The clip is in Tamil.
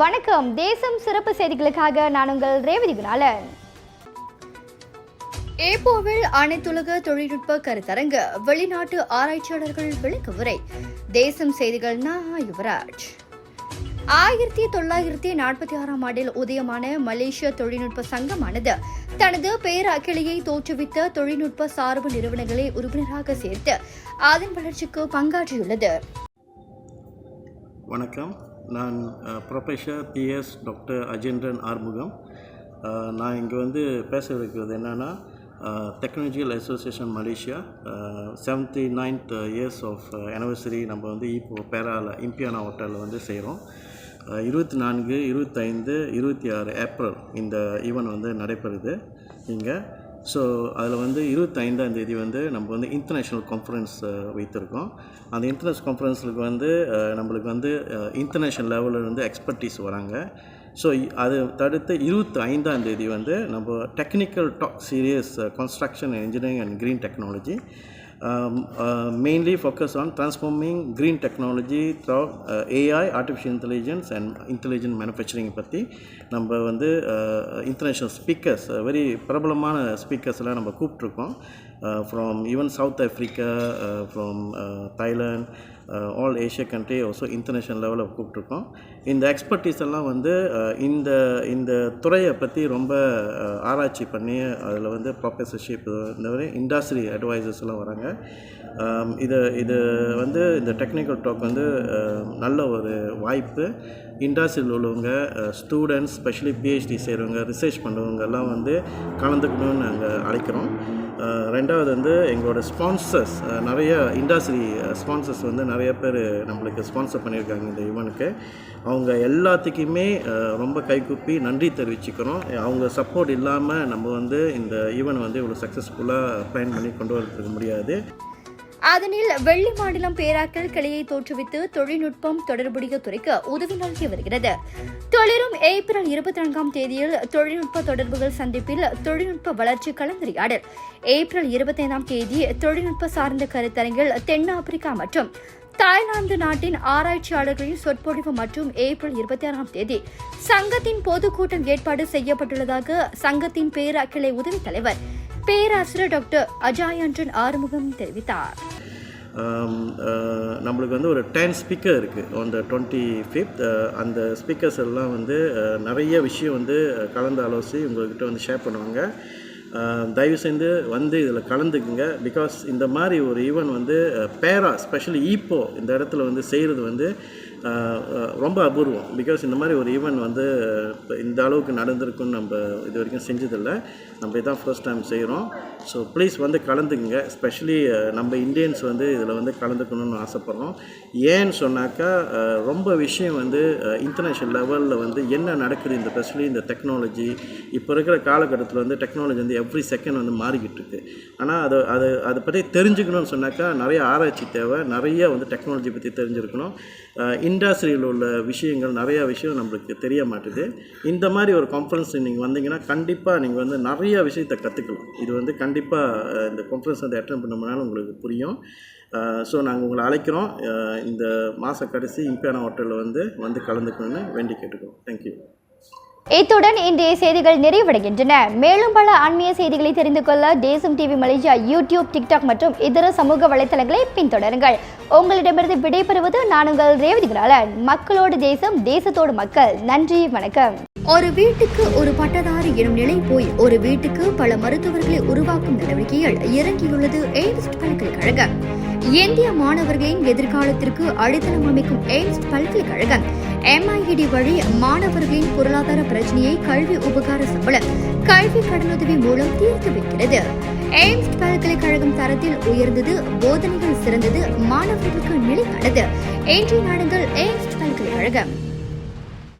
வணக்கம். தேசம் சிறப்பு செய்திகளுக்காக நான் உங்கள் ரேவதி குணாலன். ஏப்போவில் அனைத்துலக தொழில்நுட்ப கருத்தரங்கு, வெளிநாட்டு ஆராய்ச்சியாளர்கள் விளக்கவுரை. தேசம் செய்திகள் யுவராஜ். 1946ஆம் ஆண்டில் உதயமான மலேசிய தொழில்நுட்ப சங்கமானது தனது பேரக்கிளையை தோற்றுவித்த தொழில்நுட்ப சார்பு நிறுவனங்களை உறுப்பினராக சேர்த்து அதன் வளர்ச்சிக்கு பங்காற்றியுள்ளது. வணக்கம். நான் professor PS doctor Ajendran Arumugam. நான் இங்கே பேசுகிறது என்னென்னா, technological association Malaysia 79th years of anniversary நம்ம இப்போ பேராவில் இம்பியானா ஹோட்டலில் செய்கிறோம். 24, 25, 26 ஏப்ரல் இந்த ஈவெண்ட் நடைபெறுது இங்கே. ஸோ அதில் 25ஆம் தேதி நம்ம இன்டர்நேஷ்னல் கான்ஃபரன்ஸ் வைத்திருக்கோம். அந்த இன்டர்நேஷ்னல் கான்ஃபரன்ஸுக்கு நம்மளுக்கு இன்டர்நேஷ்னல் லெவலில் எக்ஸ்பர்டீஸ் வராங்க. ஸோ அது தடுத்து 25ஆம் தேதி நம்ம technical talk series construction and engineering and green technology, mainly focus on transforming green technology through AI, artificial intelligence and intelligent manufacturing பற்றி நம்ம இன்டர்நேஷ்னல் ஸ்பீக்கர்ஸ், வெரி பிரபலமான ஸ்பீக்கர்ஸ்லாம் நம்ம கூப்பிட்ருக்கோம். From even South Africa, from Thailand, all Asia country, also international லெவலில் கூப்பிட்ருக்கோம். இந்த எக்ஸ்பர்டீஸ் எல்லாம் இந்த இந்த துறையை பற்றி ரொம்ப ஆராய்ச்சி பண்ணி அதில் ப்ரொஃபஸர்ஷிப், இந்த மாதிரி இண்டஸ்ட்ரி அட்வைசர்ஸ்லாம் வராங்க. இது இந்த டெக்னிக்கல் டாக் நல்ல ஒரு வாய்ப்பு. இண்டஸ்ட்ரியில் உள்ளவங்க, ஸ்டூடெண்ட்ஸ், ஸ்பெஷலி PhD செய்கிறவங்க, ரிசர்ச் பண்ணுறவங்க எல்லாம் கலந்துக்கணும்னு நாங்கள் அழைக்கிறோம். ரெண்டாவது எங்களோட ஸ்பான்சர்ஸ், நிறைய இண்டஸ்ட்ரி ஸ்பான்சர்ஸ் நிறைய பேர் நம்மளுக்கு ஸ்பான்சர் பண்ணியிருக்காங்க இந்த ஈவெண்ட்டுக்கு. அவங்க எல்லாத்துக்குமே ரொம்ப கைகூப்பி நன்றி தெரிவிச்சுக்கிறோம். அவங்க சப்போர்ட் இல்லாமல் நம்ம இந்த ஈவெண்ட் இவ்வளோ சக்ஸஸ்ஃபுல்லாக பிளான் பண்ணி கொண்டு வரதுக்கு முடியாது. அதனில் வெள்ளி மாநிலம் பேராக்கள் கிளையை தோற்றுவித்து தொழில்நுட்பம் தொடர்புடைய துறைக்கு உதவி நல்கி வருகிறது. தொழிலும் ஏப்ரல் 24ஆம் தேதியில் தொழில்நுட்ப தொடர்புகள் சந்திப்பில் தொழில்நுட்ப வளர்ச்சி கலந்துரையாடல். ஏப்ரல் 25ஆம் தேதி தொழில்நுட்ப சார்ந்த கருத்தரங்கில் தென்னாப்பிரிக்கா மற்றும் தாய்லாந்து நாட்டின் ஆராய்ச்சியாளர்களின் சொற்பொழிவு மற்றும் ஏப்ரல் 26ஆம் தேதி சங்கத்தின் பொதுக்கூட்டம் ஏற்பாடு செய்யப்பட்டுள்ளதாக சங்கத்தின் பேராக்கிளை உதவி தலைவர் பேராசிரியர் டாக்டர் அஜாயன்றன் ஆறுமுகம் தெரிவித்தார். நம்மளுக்கு ஒரு 10 ஸ்பீக்கர் இருக்குது on the 25th. அந்த ஸ்பீக்கர்ஸ் எல்லாம் நிறைய விஷயம் கலந்து ஆலோசி உங்கள்கிட்ட ஷேர் பண்ணுவாங்க. தயவு செய்து இதில் கலந்துக்குங்க. பிகாஸ் இந்த மாதிரி ஒரு ஈவெண்ட் பேரா ஸ்பெஷலி இப்போ இந்த இடத்துல செய்கிறது ரொம்ப அபூர்வம். பிகாஸ் இந்த மாதிரி ஒரு ஈவெண்ட் இந்த அளவுக்கு நடந்திருக்குன்னு நம்ம இது வரைக்கும் செஞ்சதில்லை. நம்ம இதான் ஃபர்ஸ்ட் டைம் செய்கிறோம். ஸோ ப்ளீஸ் கலந்துக்குங்க. ஸ்பெஷலி நம்ம இந்தியன்ஸ் இதில் கலந்துக்கணும்னு ஆசைப்பட்றோம். ஏன்னு சொன்னாக்கா ரொம்ப விஷயம் இன்டர்நேஷ்னல் லெவலில் என்ன நடக்குது, இந்த ஸ்பெஷலி இந்த டெக்னாலஜி இப்போ இருக்கிற காலகட்டத்தில் டெக்னாலஜி எவ்ரி செகண்ட் மாறிக்கிட்டு இருக்குது. ஆனால் அதை பற்றி தெரிஞ்சுக்கணும்னு சொன்னாக்கா நிறைய ஆராய்ச்சி தேவை. நிறைய டெக்னாலஜி பற்றி தெரிஞ்சிருக்கணும். இண்டஸ்ட்ரியில் உள்ள விஷயங்கள், நிறையா விஷயம் நம்மளுக்கு தெரிய மாட்டுது. இந்த மாதிரி ஒரு கான்ஃபரன்ஸ் நீங்கள் வந்தீங்கன்னா கண்டிப்பாக நீங்கள் நிறைய விஷயத்தை கற்றுக்கலாம். இது கண்டிப்பாக இந்த கான்ஃபரன்ஸ் அட்டென்ட் பண்ணோம்னாலும் உங்களுக்கு புரியும். ஸோ நாங்கள் உங்களை அழைக்கிறோம். இந்த மாத கடைசி இம்பியானா ஹோட்டலில் கலந்துக்கணும்னு வேண்டி கேட்டுக்கிறோம். தேங்க்யூ. இத்துடன் இன்றைய செய்திகள் நிறைவடைகின்றன. மேலும் பல ஆன்மீக செய்திகளை தெரிந்து கொள்ள தேசம் TV மலேசியா யூடியூப், டிக்டாக் மற்றும் இதர சமூக வலைத்தளங்களை பின்தொடருங்கள். உங்களிடமிருந்து விடைபெறுவது நான் உங்கள் ரேவதி குணாலன். மக்களோடு தேசம், தேசத்தோடு மக்கள். நன்றி, வணக்கம். ஒரு வீட்டுக்கு ஒரு பட்டதாரி எனும் நிலை போய் ஒரு வீட்டுக்கு பல மருத்துவர்களை உருவாக்கும் நடவடிக்கையில் இறங்கியுள்ளது எய்ம்ஸ் பல்கலைக்கழகம். இந்திய மாணவர்களின் எதிர்காலத்திற்கு அடித்தளம் அமைக்கும் எய்ம்ஸ் பல்கலைக்கழகம் MIED வழி மாணவர்களின் பொருளாதார பிரச்சனையை கல்வி உபகார சம்பளம், கல்வி கடனுதவி மூலம் தீர்த்து வைக்கிறது. எய்ம்ஸ் பல்கலைக்கழகம் தரத்தில் உயர்ந்தது, போதனைகள் சிறந்தது, மாணவர்களுக்கு நிலையானது. இன்றைய நாடுகள் எய்ம்ஸ் பல்கலைக்கழகம்.